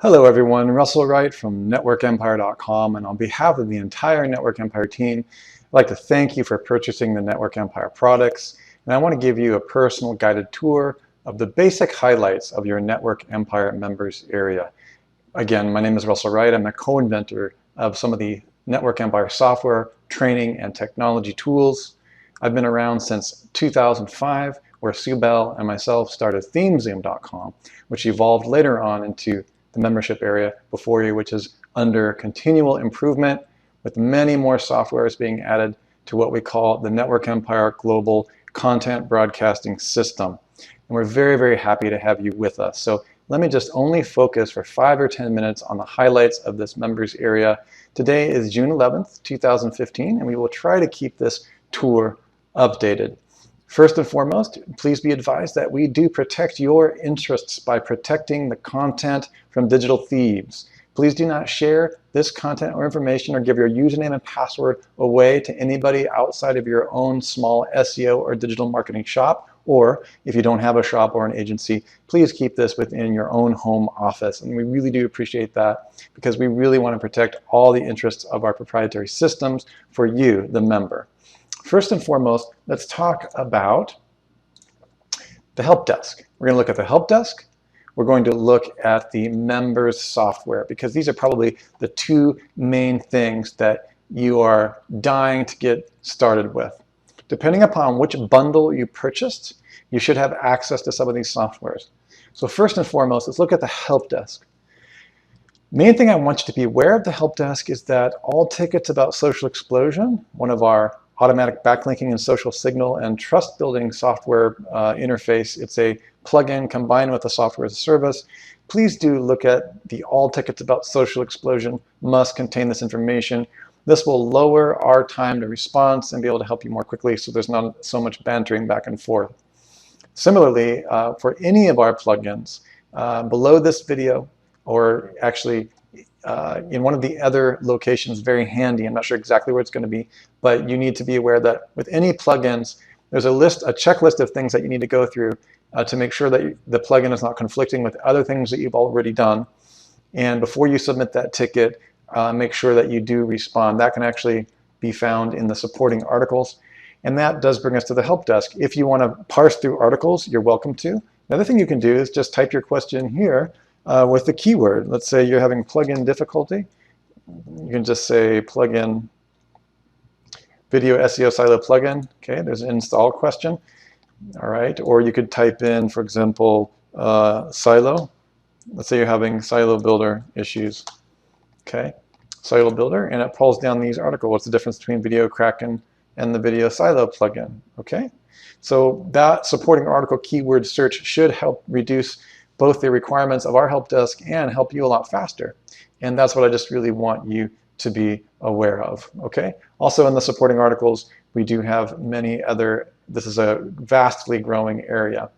Hello everyone, Russell Wright from networkempire.com, and on behalf of the entire Network Empire team, I'd like to thank you for purchasing the Network Empire products, and I want to give you a personal guided tour of the basic highlights of your Network Empire members area. Again, my name is Russell Wright. I'm a co-inventor of some of the Network Empire software, training, and technology tools. I've been around since 2005, where Sue Bell and myself started ThemeZoom.com, which evolved later on into the membership area before you, which is under continual improvement with many more softwares being added to what we call the Network Empire Global Content Broadcasting System. And we're very, very happy to have you with us. So let me just only focus for 5 or 10 minutes on the highlights of this members area. Today is June 11th, 2015, and we will try to keep this tour updated. First and foremost, please be advised that we do protect your interests by protecting the content from digital thieves. Please do not share this content or information or give your username and password away to anybody outside of your own small SEO or digital marketing shop. Or if you don't have a shop or an agency, please keep this within your own home office. And we really do appreciate that because we really want to protect all the interests of our proprietary systems for you, the member. First and foremost, let's talk about the help desk. We're going to look at the help desk. We're going to look at the members software because these are probably the two main things that you are dying to get started with. Depending upon which bundle you purchased, you should have access to some of these softwares. So first and foremost, let's look at the help desk. Main thing I want you to be aware of the help desk is that all tickets about Social Explosion, one of our automatic backlinking and social signal and trust building software interface. It's a plugin combined with a software as a service. Please do look at the all tickets about Social Explosion must contain this information. This will lower our time to response and be able to help you more quickly so there's not so much bantering back and forth. Similarly, for any of our plugins, below this video, or actually in one of the other locations, very handy, I'm not sure exactly where it's going to be, but you need to be aware that with any plugins, there's a checklist of things that you need to go through to make sure that the plugin is not conflicting with other things that you've already done. And before you submit that ticket, make sure that you do respond. That can actually be found in the supporting articles. And that does bring us to the help desk. If you want to parse through articles, you're welcome to. Another thing you can do is just type your question here with the keyword. Let's say you're having plugin difficulty. You can just say plugin video SEO silo plugin. Okay, there's an install question. All right, or you could type in, for example, silo. Let's say you're having silo builder issues. Okay, silo builder, and it pulls down these articles. What's the difference between Video Kraken and the video silo plugin? Okay, so that supporting article keyword search should help reduce both the requirements of our help desk and help you a lot faster. And that's what I just really want you to be aware of, okay? Also in the supporting articles, we do have many other, this is a vastly growing area.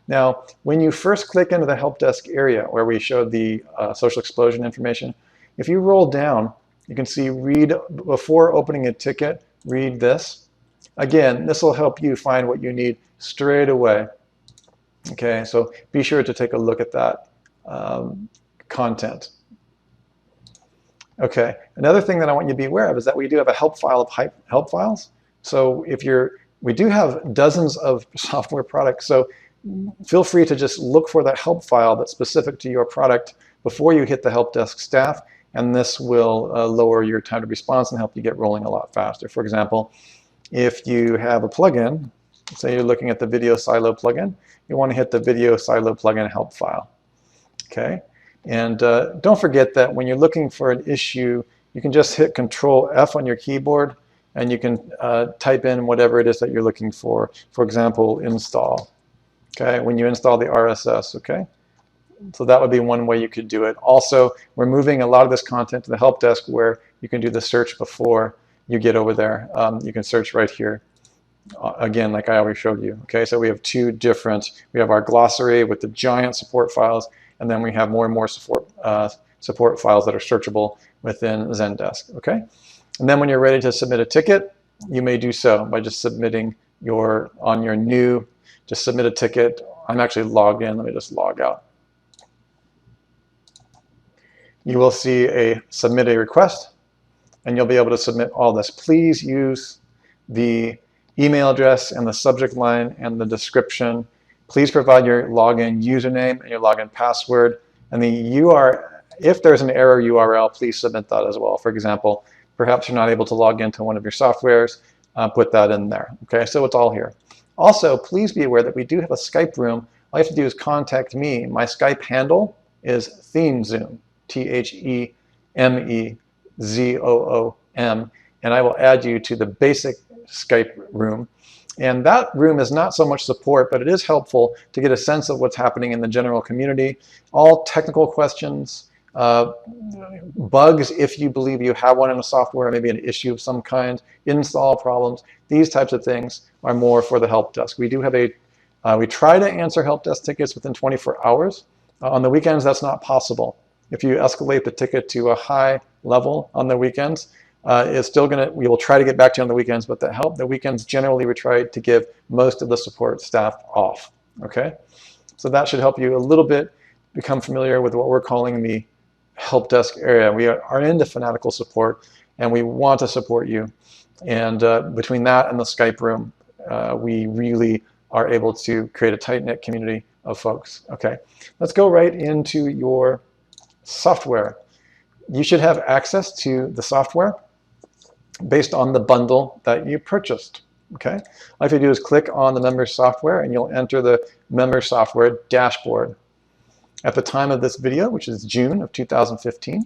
Now, when you first click into the help desk area where we showed the Social Explosion information, if you roll down, you can see read, before opening a ticket, read this. Again, this will help you find what you need straight away. Okay, so be sure to take a look at that content. Okay, another thing that I want you to be aware of is that we do have a help file of help files. So we do have dozens of software products, so feel free to just look for that help file that's specific to your product before you hit the help desk staff, and this will lower your time to response and help you get rolling a lot faster. For example, if you have a plugin, say you're looking at the video silo plugin, you want to hit the video silo plugin help file. Okay, and don't forget that when you're looking for an issue, you can just hit Control F on your keyboard and you can type in whatever it is that you're looking for. For example, install. Okay, when you install the RSS. Okay, so that would be one way you could do it. Also, we're moving a lot of this content to the help desk where you can do the search before you get over there. You can search right here. Again, like I already showed you. Okay, so we have two different, we have our glossary with the giant support files, and then we have more and more support files that are searchable within Zendesk. Okay, and then when you're ready to submit a ticket, you may do so by just submitting on your new, just submit a ticket. I'm actually logged in. Let me just log out. you will see a submit a request, and you'll be able to submit all this. Please use the email address and the subject line and the description. Please provide your login username and your login password. And if there's an error URL, please submit that as well. For example, perhaps you're not able to log into one of your softwares, put that in there. Okay, so it's all here. Also, please be aware that we do have a Skype room. All you have to do is contact me. My Skype handle is ThemeZoom, ThemeZoom, and I will add you to the basic Skype room. And that room is not so much support, but it is helpful to get a sense of what's happening in the general community. All technical questions, bugs if you believe you have one in a software, maybe an issue of some kind, install problems, these types of things are more for the help desk. We do have we try to answer help desk tickets within 24 hours. On the weekends, that's not possible. If you escalate the ticket to a high level on the weekends, we will try to get back to you on the weekends, but the weekends generally we try to give most of the support staff off, okay? So that should help you a little bit become familiar with what we're calling the help desk area. We are into fanatical support, and we want to support you. And between that and the Skype room, we really are able to create a tight-knit community of folks. Okay, let's go right into your software. You should have access to the software based on the bundle that you purchased. Okay, all you have to do is click on the member software, and you'll enter the member software dashboard. At the time of this video, which is June of 2015,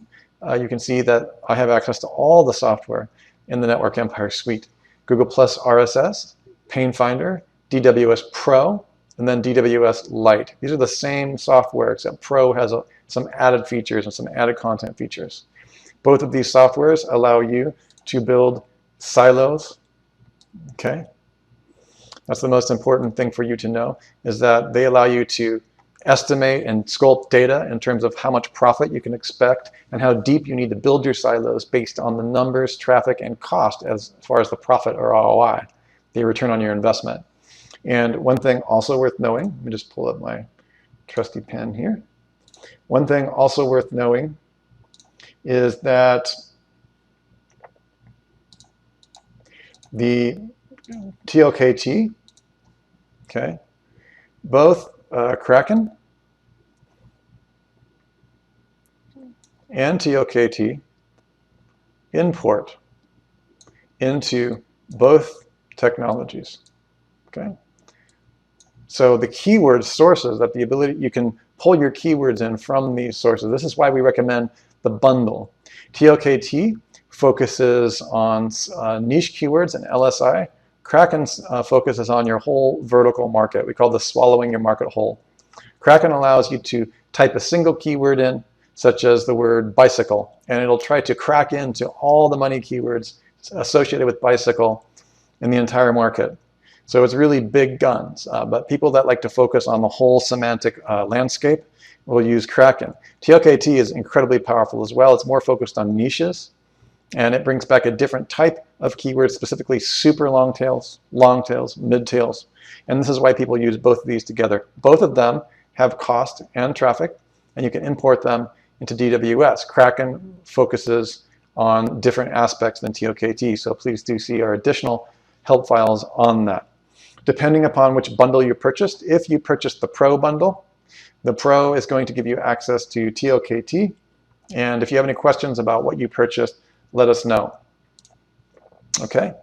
you can see that I have access to all the software in the Network Empire suite. Google Plus RSS, Painfinder, DWS Pro, and then DWS Lite. These are the same software, except Pro has some added features and some added content features. Both of these softwares allow you to build silos. Okay, that's the most important thing for you to know, is that they allow you to estimate and sculpt data in terms of how much profit you can expect and how deep you need to build your silos based on the numbers, traffic, and cost as far as the profit or ROI, the return on your investment. And one thing also worth knowing, let me just pull up my trusty pen here. One thing also worth knowing is that the TLKT, okay, both Kraken and TLKT import into both technologies. Okay, so the keyword sources, that the ability you can pull your keywords in from these sources. This is why we recommend the bundle. TLKT focuses on niche keywords and LSI. Kraken focuses on your whole vertical market. We call this swallowing your market whole. Kraken allows you to type a single keyword in, such as the word bicycle, and it'll try to crack into all the money keywords associated with bicycle in the entire market. So it's really big guns, but people that like to focus on the whole semantic landscape will use Kraken. TLKT is incredibly powerful as well. It's more focused on niches, and it brings back a different type of keywords, specifically super long tails, mid tails. And this is why people use both of these together. Both of them have cost and traffic, and you can import them into DWS. Kraken focuses on different aspects than TLKT, so please do see our additional help files on that. Depending upon which bundle you purchased, if you purchased the Pro bundle, the Pro is going to give you access to TLKT, and if you have any questions about what you purchased, let us know. Okay,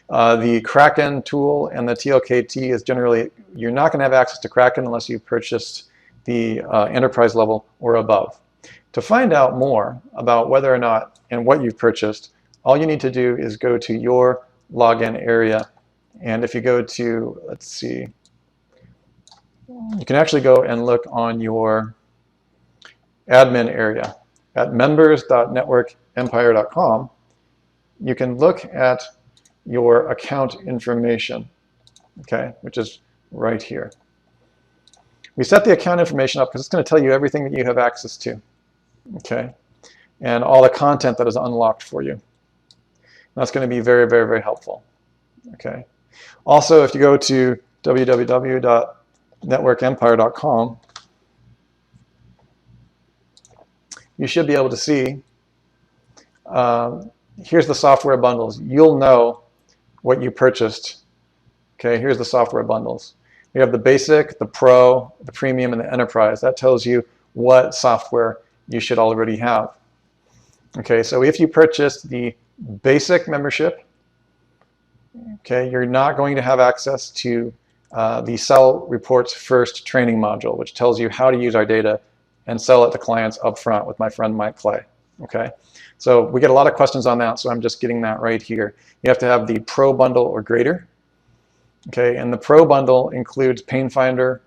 the Kraken tool and the TLKT is generally, you're not going to have access to Kraken unless you purchased the enterprise level or above. To find out more about whether or not and what you've purchased, all you need to do is go to your login area, and if you go to, let's see, you can actually go and look on your admin area at members.networkempire.com. You can look at your account information, okay, which is right here. We set the account information up because it's going to tell you everything that you have access to, okay, and all the content that is unlocked for you. That's going to be very, very, very helpful, okay. Also, if you go to www.networkempire.com, you should be able to see, here's the software bundles. You'll know what you purchased. Okay, here's the software bundles. We have the basic, the pro, the premium, and the enterprise. That tells you what software you should already have. Okay, so if you purchased the basic membership, okay, you're not going to have access to the Sell Reports First training module, which tells you how to use our data and sell it to clients up front with my friend Mike Clay. Okay, so we get a lot of questions on that, so I'm just getting that right here. You have to have the Pro bundle or greater. Okay, and the Pro bundle includes Pain Finder,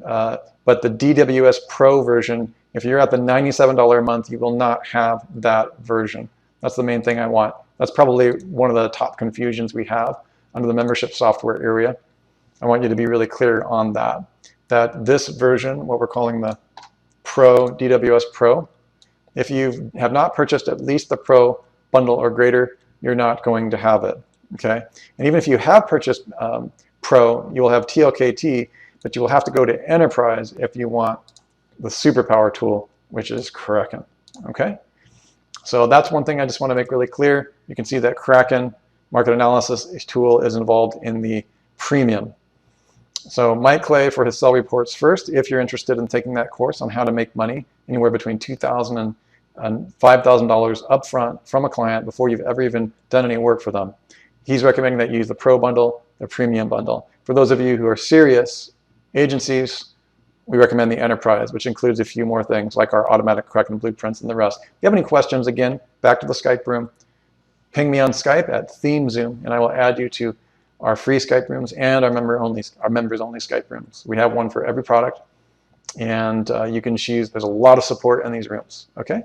but the DWS Pro version, if you're at the $97 a month, you will not have that version. That's the main thing I want. That's probably one of the top confusions we have under the membership software area. I want you to be really clear on that. That this version, what we're calling the Pro, DWS Pro, if you have not purchased at least the Pro bundle or greater, you're not going to have it. Okay, and even if you have purchased Pro, you will have TLKT, but you will have to go to Enterprise if you want the superpower tool, which is Kraken. Okay, so that's one thing I just want to make really clear. You can see that Kraken market analysis tool is involved in the premium. So Mike Clay for his Sell Reports First, if you're interested in taking that course on how to make money anywhere between $2,000 and $5,000 upfront from a client before you've ever even done any work for them. He's recommending that you use the Pro bundle, the Premium bundle. For those of you who are serious agencies, we recommend the Enterprise, which includes a few more things like our automatic Kraken blueprints and the rest. If you have any questions, again, back to the Skype room, ping me on Skype at ThemeZoom, and I will add you to our free Skype rooms and our members-only Skype rooms. We have one for every product, and you can choose. There's a lot of support in these rooms. Okay,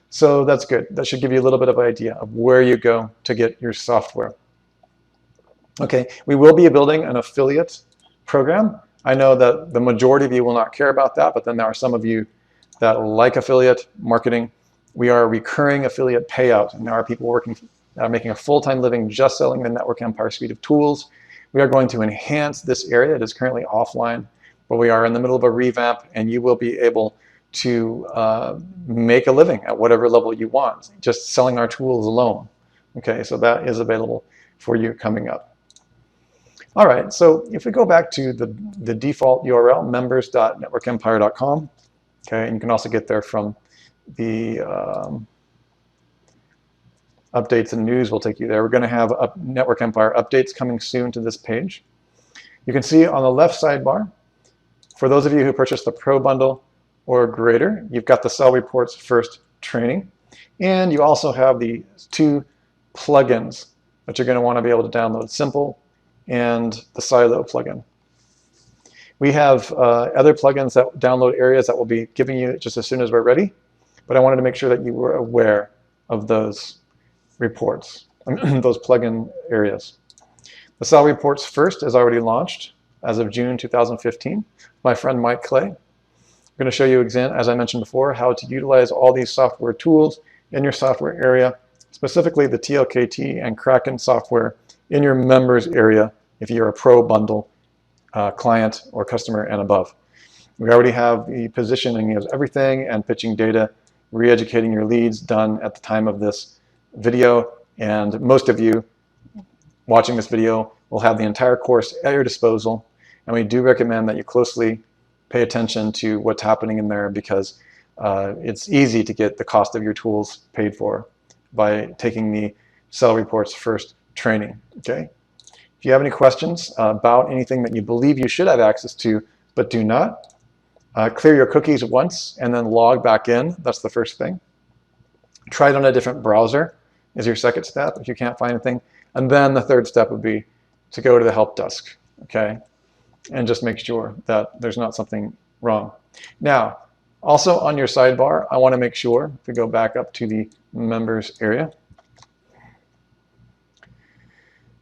so that's good. That should give you a little bit of an idea of where you go to get your software. Okay, we will be building an affiliate program. I know that the majority of you will not care about that, but then there are some of you that like affiliate marketing. We are a recurring affiliate payout, and there are people working making a full-time living just selling the Network Empire suite of tools. We are going to enhance this area. It is currently offline, but we are in the middle of a revamp, and you will be able to make a living at whatever level you want, just selling our tools alone. Okay, so that is available for you coming up. All right, so if we go back to the default URL, members.networkempire.com, okay, and you can also get there from the updates and news will take you there. We're going to have Network Empire updates coming soon to this page. You can see on the left sidebar, for those of you who purchased the Pro bundle or greater, you've got the Sell Reports First training, and you also have the 2 plugins that you're going to want to be able to download, Simple and the Silo plugin. We have other plugins that download areas that we'll be giving you just as soon as we're ready, but I wanted to make sure that you were aware of those reports, those plugin areas. The Sell Reports First is already launched as of June 2015. My friend Mike Clay. I'm going to show you, as I mentioned before, how to utilize all these software tools in your software area, specifically the TLKT and Kraken software in your members area if you're a Pro bundle client or customer and above. We already have the positioning of everything and pitching data, re-educating your leads done at the time of this video, and most of you watching this video will have the entire course at your disposal, and we do recommend that you closely pay attention to what's happening in there because it's easy to get the cost of your tools paid for by taking the Sell Reports First training. Okay. If you have any questions about anything that you believe you should have access to but do not, clear your cookies once and then log back in. That's the first thing. Try it on a different browser is your second step if you can't find anything. And then the third step would be to go to the help desk, okay, and just make sure that there's not something wrong. Now, also on your sidebar, I want to make sure, if we go back up to the members area,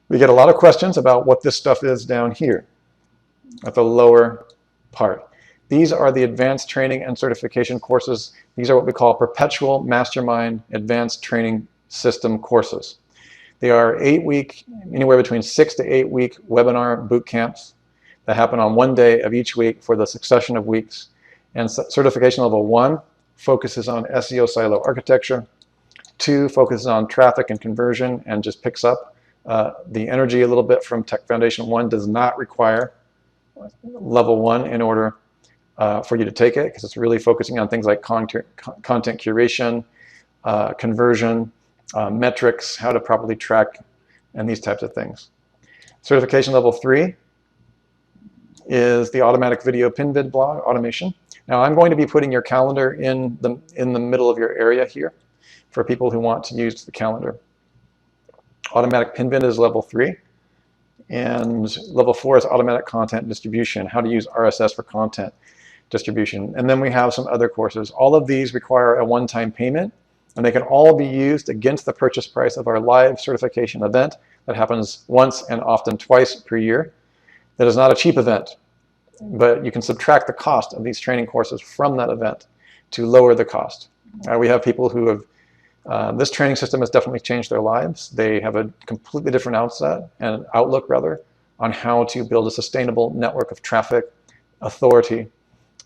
we get a lot of questions about what this stuff is down here at the lower part. These are the advanced training and certification courses. These are what we call perpetual mastermind advanced training system courses. They are 8-week, anywhere between 6 to 8 week webinar boot camps that happen on one day of each week for the succession of weeks. And certification level 1 focuses on SEO silo architecture. 2 focuses on traffic and conversion and just picks up the energy a little bit from Tech Foundation. 1 does not require level 1 in order for you to take it, because it's really focusing on things like content curation, conversion, metrics, how to properly track, and these types of things. Certification level 3 is the automatic video pin vid blog automation. Now I'm going to be putting your calendar in the middle of your area here for people who want to use the calendar. Automatic pin vid is level 3, and level 4 is automatic content distribution, how to use RSS for content distribution. And then we have some other courses. All of these require a one-time payment, and they can all be used against the purchase price of our live certification event that happens once and often twice per year. That is not a cheap event, but you can subtract the cost of these training courses from that event to lower the cost. We have people who have, this training system has definitely changed their lives. They have a completely different outlook on how to build a sustainable network of traffic, authority,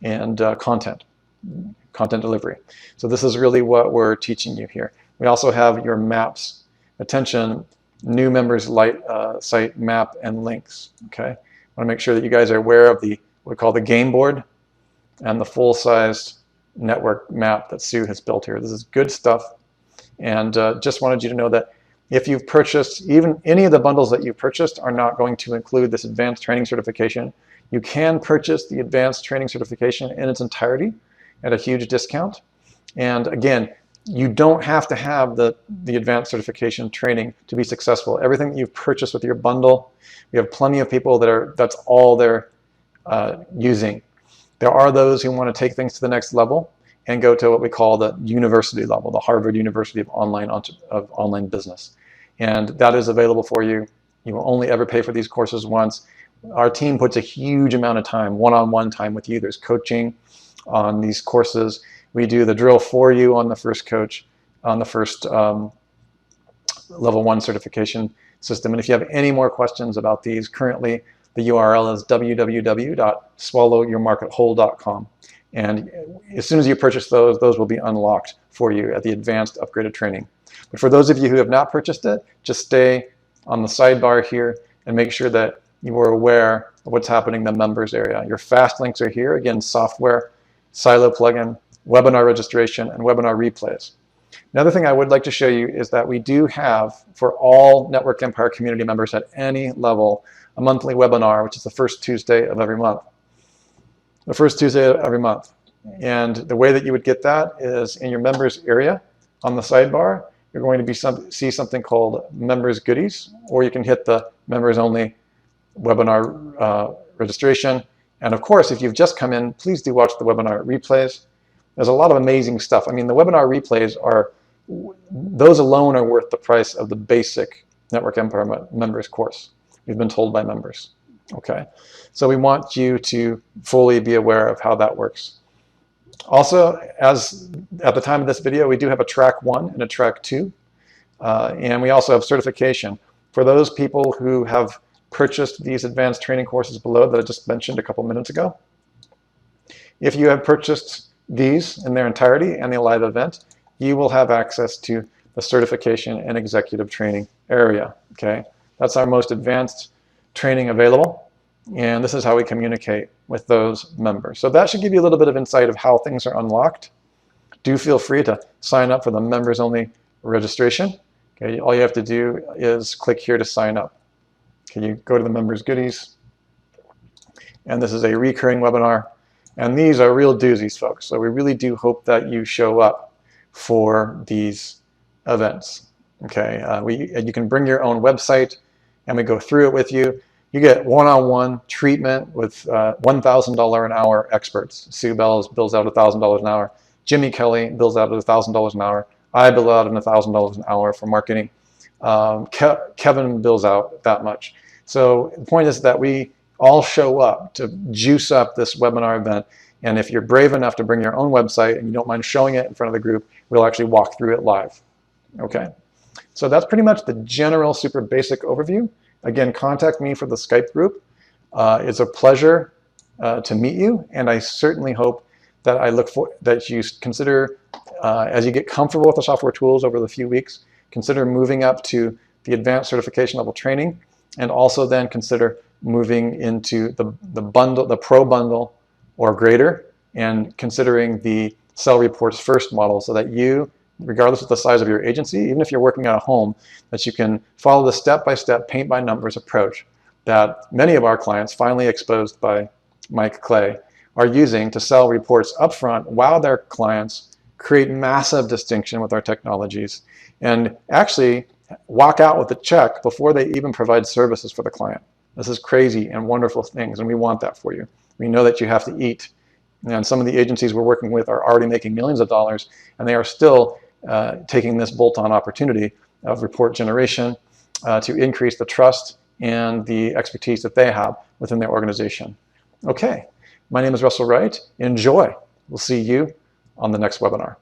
and content delivery. So this is really what we're teaching you here. We also have your maps. Attention, new members site map and links. Okay. I want to make sure that you guys are aware of what we call the game board and the full-sized network map that Sue has built here. This is good stuff, and just wanted you to know that if you've purchased, even any of the bundles that you've purchased are not going to include this advanced training certification. You can purchase the advanced training certification in its entirety at a huge discount. And again, you don't have to have the advanced certification training to be successful. Everything that you've purchased with your bundle, we have plenty of people that's all they're using. There are those who want to take things to the next level and go to what we call the university level, the Harvard University of online business. And that is available for you. You will only ever pay for these courses once. Our team puts a huge amount of time, one-on-one time with you. There's coaching on these courses. We do the drill for you on the first level 1 certification system. And if you have any more questions about these, currently the URL is www.swallowyourmarketwhole.com. And as soon as you purchase those will be unlocked for you at the advanced upgraded training. But for those of you who have not purchased it, just stay on the sidebar here and make sure that you are aware of what's happening in the members area. Your fast links are here. Again, software, Silo plugin, webinar registration, and webinar replays. Another thing I would like to show you is that we do have, for all Network Empire community members at any level, a monthly webinar, which is the first Tuesday of every month. The first Tuesday of every month. And the way that you would get that is in your members area on the sidebar, you're going to see something called members goodies, or you can hit the members only webinar registration. And of course, if you've just come in, please do watch the webinar replays. There's a lot of amazing stuff. I mean, the webinar replays those alone are worth the price of the basic Network Empire members course. We've been told by members. Okay, so we want you to fully be aware of how that works. Also, as at the time of this video, we do have a track 1 and a track 2, and we also have certification for those people who have purchased these advanced training courses below that I just mentioned a couple minutes ago. If you have purchased these in their entirety and the live event, you will have access to the certification and executive training area. Okay, that's our most advanced training available, and this is how we communicate with those members. So that should give you a little bit of insight of how things are unlocked. Do feel free to sign up for the members only registration. Okay, all you have to do is click here to sign up. Okay, you go to the members goodies, and this is a recurring webinar, and these are real doozies, folks. So we really do hope that you show up for these events. Okay, you can bring your own website, and we go through it with you. You get one-on-one treatment with $1,000 an hour experts. Sue Bells bills out $1,000 an hour. Jimmy Kelley bills out $1,000 an hour. I bill out $1,000 an hour for marketing. Kevin bills out that much. So the point is that we all show up to juice up this webinar event. And if you're brave enough to bring your own website and you don't mind showing it in front of the group, we'll actually walk through it live. Okay, so that's pretty much the general super basic overview. Again, contact me for the Skype group. It's a pleasure to meet you, and I certainly hope that I look for, that you consider as you get comfortable with the software tools over the few weeks, consider moving up to the advanced certification level training, and also then consider moving into the bundle, the pro bundle or greater, and considering the sell reports first model, so that you, regardless of the size of your agency, even if you're working at home, that you can follow the step-by-step paint-by-numbers approach that many of our clients, finally exposed by Mike Clay, are using to sell reports upfront while their clients create massive distinction with our technologies and actually walk out with a check before they even provide services for the client. This is crazy and wonderful things, and we want that for you. We know that you have to eat, and some of the agencies we're working with are already making millions of dollars, and they are still taking this bolt-on opportunity of report generation to increase the trust and the expertise that they have within their organization. Okay, my name is Russell Wright. Enjoy. We'll see you on the next webinar.